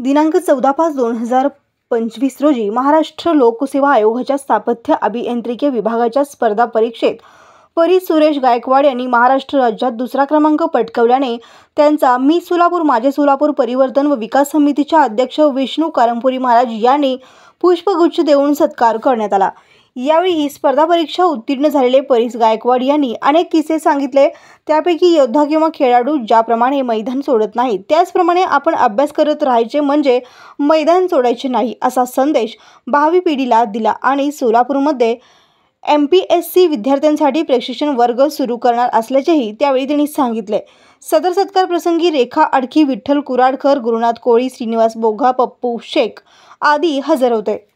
दिनांक 14/5/2025 रोजी महाराष्ट्र लोकसेवा आयोगाच्या स्थापत्य अभियांत्रिकी विभागाच्या स्पर्धा परीक्षेत परीस सुरेश गायकवाड यांनी महाराष्ट्र राज्यात दुसरा क्रमांक पटकावल्याने त्यांचा मी सोलापूर माझे सोलापूर परिवर्तन व विकास समितीच्या अध्यक्ष विष्णू कारंपुरी महाराज यांनी पुष्पगुच्छ देऊन सत्कार करण्यात आला। यावेळी ही स्पर्धा परीक्षा उत्तीर्ण झालेले परीस गायकवाड यांनी अनेक किस्से सांगितले। त्यापैकी योद्धा किंवा खेळाडू ज्याप्रमाणे मैदान सोडत नाही त्याचप्रमाणे आपण अभ्यास करत राहायचे म्हणजे मैदान सोडायचे नाही असा संदेश भावी पिढीला दिला आणि सोलापूरमध्ये MPSC विद्यार्थ्यांसाठी प्रशिक्षण वर्ग सुरू करणार असल्याचेही त्यावेळी त्यांनी सांगितले। सदर सत्कार प्रसंगी रेखा अडकी, विठ्ठल कुराडकर, गुरुनाथ कोळी, श्रीनिवास बोघा, पप्पू शेख आदी हजर होते।